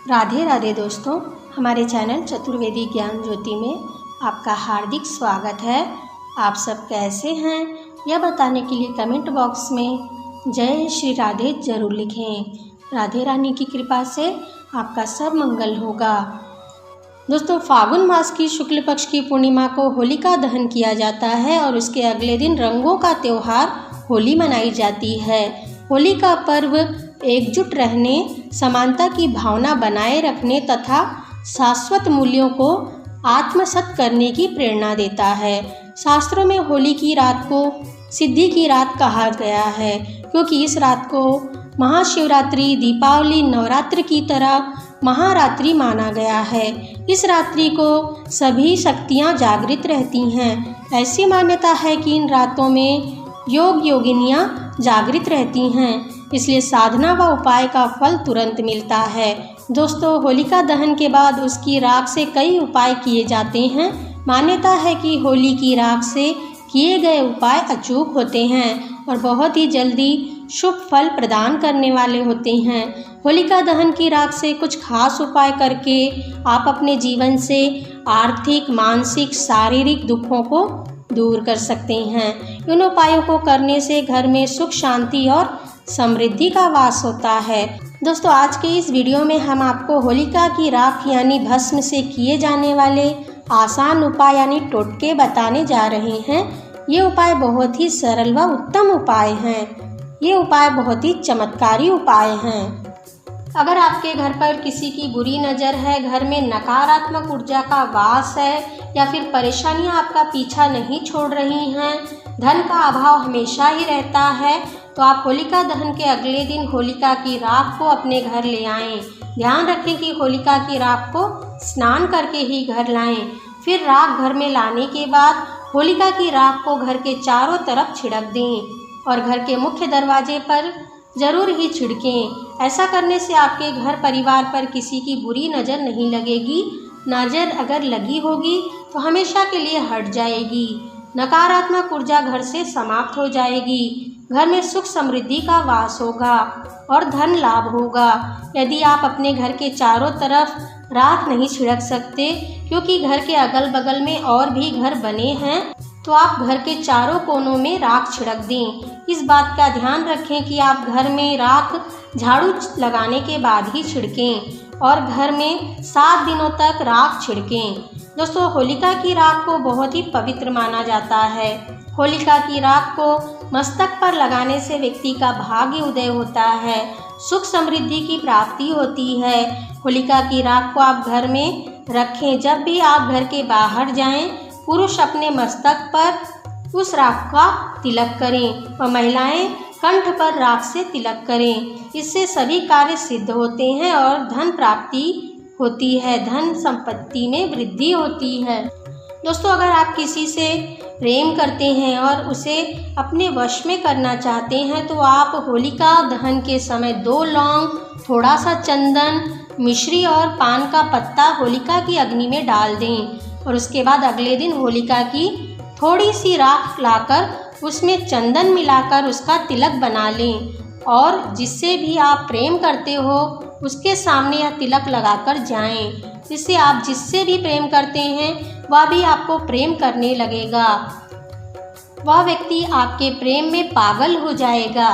राधे राधे दोस्तों, हमारे चैनल चतुर्वेदी ज्ञान ज्योति में आपका हार्दिक स्वागत है। आप सब कैसे हैं यह बताने के लिए कमेंट बॉक्स में जय श्री राधे जरूर लिखें। राधे रानी की कृपा से आपका सब मंगल होगा। दोस्तों, फागुन मास की शुक्ल पक्ष की पूर्णिमा को होलिका दहन किया जाता है और उसके अगले दिन रंगों का त्यौहार होली मनाई जाती है। होली का पर्व एकजुट रहने, समानता की भावना बनाए रखने तथा शाश्वत मूल्यों को आत्मसात करने की प्रेरणा देता है। शास्त्रों में होली की रात को सिद्धि की रात कहा गया है, क्योंकि इस रात को महाशिवरात्रि, दीपावली, नवरात्र की तरह महारात्रि माना गया है। इस रात्रि को सभी शक्तियाँ जागृत रहती हैं। ऐसी मान्यता है कि इन रातों में योग योगिनियाँ जागृत रहती हैं, इसलिए साधना व उपाय का फल तुरंत मिलता है। दोस्तों, होलिका दहन के बाद उसकी राख से कई उपाय किए जाते हैं। मान्यता है कि होली की राख से किए गए उपाय अचूक होते हैं और बहुत ही जल्दी शुभ फल प्रदान करने वाले होते हैं। होलिका दहन की राख से कुछ खास उपाय करके आप अपने जीवन से आर्थिक, मानसिक, शारीरिक दुखों को दूर कर सकते हैं। इन उपायों को करने से घर में सुख, शांति और समृद्धि का वास होता है। दोस्तों, आज के इस वीडियो में हम आपको होलिका की राख यानी भस्म से किए जाने वाले आसान उपाय यानी टोटके बताने जा रहे हैं। ये उपाय बहुत ही सरल व उत्तम उपाय हैं। ये उपाय बहुत ही चमत्कारी उपाय हैं। अगर आपके घर पर किसी की बुरी नज़र है, घर में नकारात्मक ऊर्जा का वास है या फिर परेशानियां आपका पीछा नहीं छोड़ रही हैं, धन का अभाव हमेशा ही रहता है, तो आप होलिका दहन के अगले दिन होलिका की राख को अपने घर ले आएं। ध्यान रखें कि होलिका की राख को स्नान करके ही घर लाएं। फिर राख घर में लाने के बाद होलिका की राख को घर के चारों तरफ छिड़क दें और घर के मुख्य दरवाजे पर जरूर ही छिड़कें। ऐसा करने से आपके घर परिवार पर किसी की बुरी नज़र नहीं लगेगी। नज़र अगर लगी होगी तो हमेशा के लिए हट जाएगी। नकारात्मक ऊर्जा घर से समाप्त हो जाएगी। घर में सुख समृद्धि का वास होगा और धन लाभ होगा। यदि आप अपने घर के चारों तरफ राख नहीं छिड़क सकते, क्योंकि घर के अगल बगल में और भी घर बने हैं, तो आप घर के चारों कोनों में राख छिड़क दें। इस बात का ध्यान रखें कि आप घर में राख झाड़ू लगाने के बाद ही छिड़कें और घर में 7 दिनों तक राख छिड़कें। दोस्तों, होलिका की राख को बहुत ही पवित्र माना जाता है। होलिका की राख को मस्तक पर लगाने से व्यक्ति का भाग्य उदय होता है, सुख समृद्धि की प्राप्ति होती है। होलिका की राख को आप घर में रखें। जब भी आप घर के बाहर जाएं, पुरुष अपने मस्तक पर उस राख का तिलक करें और महिलाएं कंठ पर राख से तिलक करें। इससे सभी कार्य सिद्ध होते हैं और धन प्राप्ति होती है, धन संपत्ति में वृद्धि होती है। दोस्तों, अगर आप किसी से प्रेम करते हैं और उसे अपने वश में करना चाहते हैं, तो आप होलिका दहन के समय 2 लौंग, थोड़ा सा चंदन, मिश्री और पान का पत्ता होलिका की अग्नि में डाल दें और उसके बाद अगले दिन होलिका की थोड़ी सी राख लाकर उसमें चंदन मिलाकर उसका तिलक बना लें और जिससे भी आप प्रेम करते हो उसके सामने यह तिलक लगाकर जाएं। जिससे आप जिससे भी प्रेम करते हैं वह भी आपको प्रेम करने लगेगा। वह व्यक्ति आपके प्रेम में पागल हो जाएगा।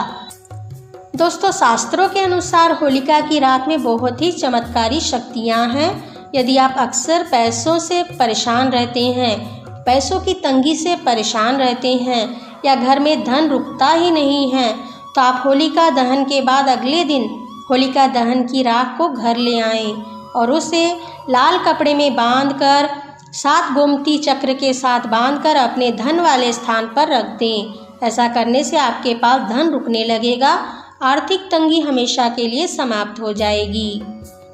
दोस्तों, शास्त्रों के अनुसार होलिका की राख में बहुत ही चमत्कारी शक्तियाँ हैं। यदि आप अक्सर पैसों से परेशान रहते हैं, पैसों की तंगी से परेशान रहते हैं या घर में धन रुकता ही नहीं है, तो आप होलिका दहन के बाद अगले दिन होलिका दहन की राख को घर ले आएं और उसे लाल कपड़े में बांधकर 7 गोमती चक्र के साथ बांधकर अपने धन वाले स्थान पर रख दें। ऐसा करने से आपके पास धन रुकने लगेगा, आर्थिक तंगी हमेशा के लिए समाप्त हो जाएगी।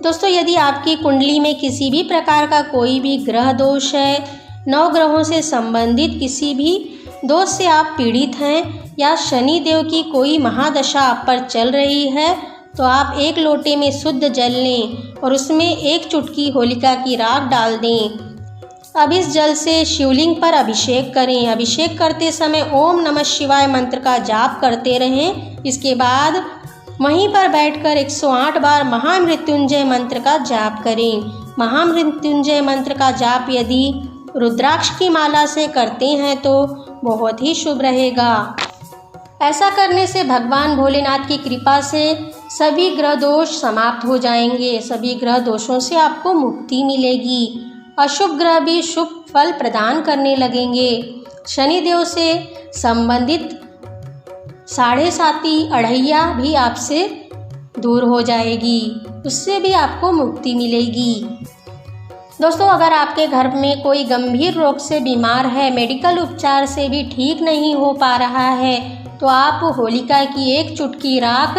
दोस्तों, यदि आपकी कुंडली में किसी भी प्रकार का कोई भी ग्रह दोष है, 9 ग्रहों से संबंधित किसी भी दोष से आप पीड़ित हैं या शनि देव की कोई महादशा आप पर चल रही है, तो आप 1 लोटे में शुद्ध जल लें और उसमें 1 चुटकी होलिका की राख डाल दें। अब इस जल से शिवलिंग पर अभिषेक करें। अभिषेक करते समय ओम नमः शिवाय मंत्र का जाप करते रहें। इसके बाद वहीं पर बैठकर 108 बार महामृत्युंजय मंत्र का जाप करें। महामृत्युंजय मंत्र का जाप यदि रुद्राक्ष की माला से करते हैं तो बहुत ही शुभ रहेगा। ऐसा करने से भगवान भोलेनाथ की कृपा से सभी ग्रह दोष समाप्त हो जाएंगे। सभी ग्रह दोषों से आपको मुक्ति मिलेगी। अशुभ ग्रह भी शुभ फल प्रदान करने लगेंगे। शनिदेव से संबंधित साढ़े साती अढ़ैया भी आपसे दूर हो जाएगी, उससे भी आपको मुक्ति मिलेगी। दोस्तों, अगर आपके घर में कोई गंभीर रोग से बीमार है, मेडिकल उपचार से भी ठीक नहीं हो पा रहा है, तो आप होलिका की एक चुटकी राख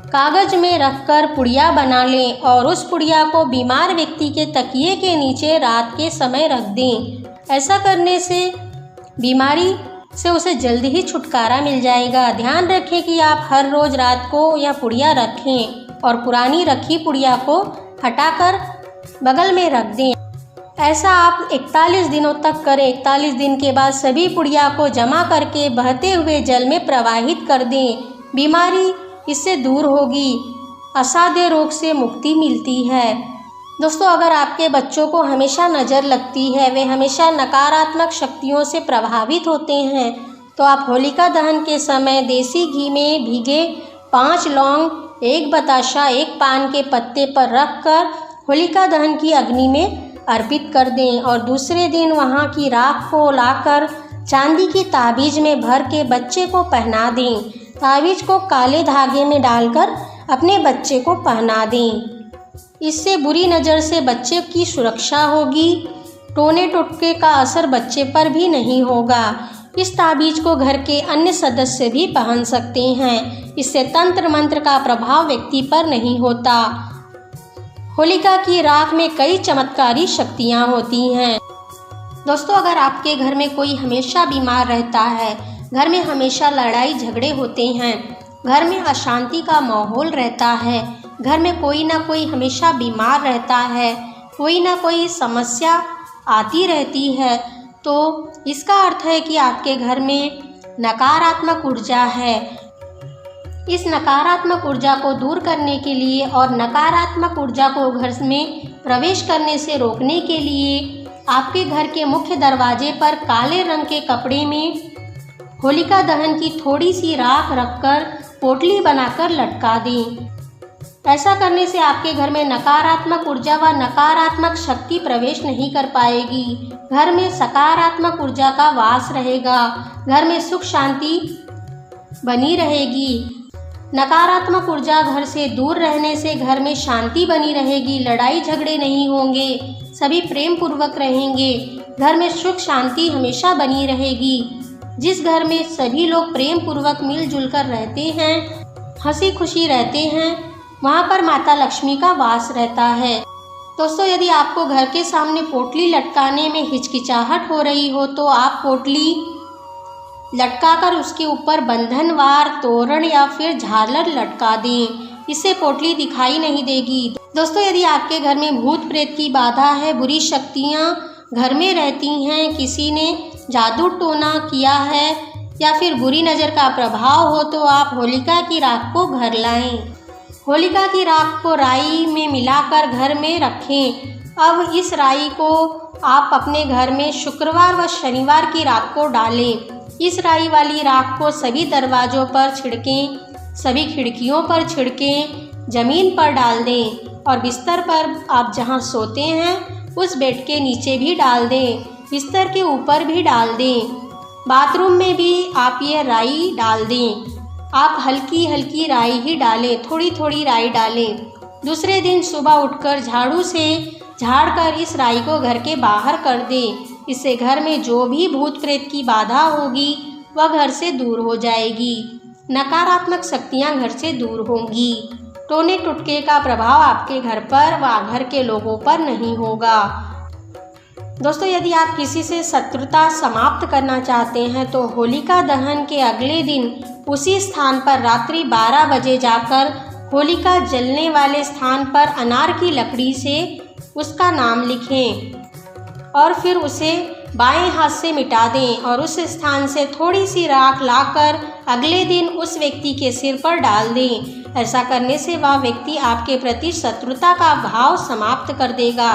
कागज में रखकर पुड़िया बना लें और उस पुड़िया को बीमार व्यक्ति के तकिए के नीचे रात के समय रख दें। ऐसा करने से बीमारी से उसे जल्दी ही छुटकारा मिल जाएगा। ध्यान रखें कि आप हर रोज़ रात को यह पुड़िया रखें और पुरानी रखी पुड़िया को हटाकर बगल में रख दें। ऐसा आप 41 दिनों तक करें। 41 दिन के बाद सभी पुड़िया को जमा करके बहते हुए जल में प्रवाहित कर दें। बीमारी इससे दूर होगी। असाध्य रोग से मुक्ति मिलती है। दोस्तों, अगर आपके बच्चों को हमेशा नज़र लगती है, वे हमेशा नकारात्मक शक्तियों से प्रभावित होते हैं, तो आप होलिका दहन के समय देसी घी में भीगे 5 लौंग, 1 बताशा, 1 पान के पत्ते पर रखकर होलिका दहन की अग्नि में अर्पित कर दें और दूसरे दिन वहाँ की राख को लाकर चांदी की ताबीज में भर के बच्चे को पहना दें। ताबीज को काले धागे में डालकर अपने बच्चे को पहना दें। इससे बुरी नज़र से बच्चे की सुरक्षा होगी। टोने टोटके का असर बच्चे पर भी नहीं होगा। इस ताबीज को घर के अन्य सदस्य भी पहन सकते हैं। इससे तंत्र मंत्र का प्रभाव व्यक्ति पर नहीं होता। होलिका की राख में कई चमत्कारी शक्तियाँ होती हैं। दोस्तों, अगर आपके घर में कोई हमेशा बीमार रहता है, घर में हमेशा लड़ाई झगड़े होते हैं, घर में अशांति का माहौल रहता है, घर में कोई ना कोई हमेशा बीमार रहता है, कोई ना कोई समस्या आती रहती है, तो इसका अर्थ है कि आपके घर में नकारात्मक ऊर्जा है। इस नकारात्मक ऊर्जा को दूर करने के लिए और नकारात्मक ऊर्जा को घर में प्रवेश करने से रोकने के लिए आपके घर के मुख्य दरवाजे पर काले रंग के कपड़े में होलिका दहन की थोड़ी सी राख रखकर पोटली बनाकर लटका दें। ऐसा करने से आपके घर में नकारात्मक ऊर्जा व नकारात्मक शक्ति प्रवेश नहीं कर पाएगी। घर में सकारात्मक ऊर्जा का वास रहेगा। घर में सुख शांति बनी रहेगी। नकारात्मक ऊर्जा घर से दूर रहने से घर में शांति बनी रहेगी। लड़ाई झगड़े नहीं होंगे, सभी प्रेम पूर्वक रहेंगे। घर में सुख शांति हमेशा बनी रहेगी। जिस घर में सभी लोग प्रेम पूर्वक मिलजुल कर रहते हैं, हंसी खुशी रहते हैं, वहाँ पर माता लक्ष्मी का वास रहता है। दोस्तों, यदि आपको घर के सामने पोटली लटकाने में हिचकिचाहट हो रही हो तो आप पोटली लटकाकर उसके ऊपर बंधनवार तोरण या फिर झालर लटका दें। इससे पोटली दिखाई नहीं देगी। दोस्तों, यदि आपके घर में भूत प्रेत की बाधा है, बुरी शक्तियाँ घर में रहती हैं, किसी ने जादू टोना किया है या फिर बुरी नज़र का प्रभाव हो, तो आप होलिका की राख को घर लाएं। होलिका की राख को राई में मिलाकर घर में रखें। अब इस राई को आप अपने घर में शुक्रवार व शनिवार की रात को डालें। इस राई वाली राख को सभी दरवाज़ों पर छिड़कें, सभी खिड़कियों पर छिड़कें, ज़मीन पर डाल दें और बिस्तर पर आप जहां सोते हैं उस बेड के नीचे भी डाल दें, बिस्तर के ऊपर भी डाल दें, बाथरूम में भी आप ये राई डाल दें। आप हल्की हल्की राई ही डालें, थोड़ी थोड़ी राई डालें। दूसरे दिन सुबह उठकर झाड़ू से झाड़कर इस राई को घर के बाहर कर दें। इससे घर में जो भी भूत प्रेत की बाधा होगी वह घर से दूर हो जाएगी। नकारात्मक शक्तियां घर से दूर होंगी। टोने टुटके का प्रभाव आपके घर पर व घर के लोगों पर नहीं होगा। दोस्तों, यदि आप किसी से शत्रुता समाप्त करना चाहते हैं तो होलिका दहन के अगले दिन उसी स्थान पर रात्रि 12 बजे जाकर होलिका जलने वाले स्थान पर अनार की लकड़ी से उसका नाम लिखें और फिर उसे बाएं हाथ से मिटा दें और उस स्थान से थोड़ी सी राख लाकर अगले दिन उस व्यक्ति के सिर पर डाल दें। ऐसा करने से वह व्यक्ति आपके प्रति शत्रुता का भाव समाप्त कर देगा।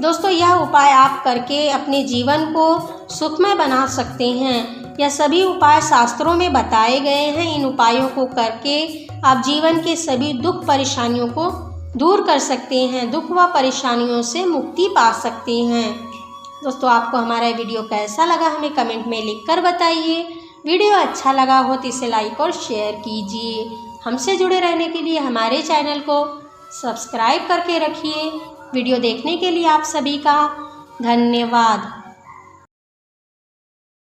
दोस्तों, यह उपाय आप करके अपने जीवन को सुखमय बना सकते हैं। यह सभी उपाय शास्त्रों में बताए गए हैं। इन उपायों को करके आप जीवन के सभी दुख परेशानियों को दूर कर सकते हैं, दुख व परेशानियों से मुक्ति पा सकते हैं। दोस्तों, आपको हमारा वीडियो कैसा लगा हमें कमेंट में लिखकर बताइए। वीडियो अच्छा लगा हो तो इसे लाइक और शेयर कीजिए। हमसे जुड़े रहने के लिए हमारे चैनल को सब्सक्राइब करके रखिए। वीडियो देखने के लिए आप सभी का धन्यवाद।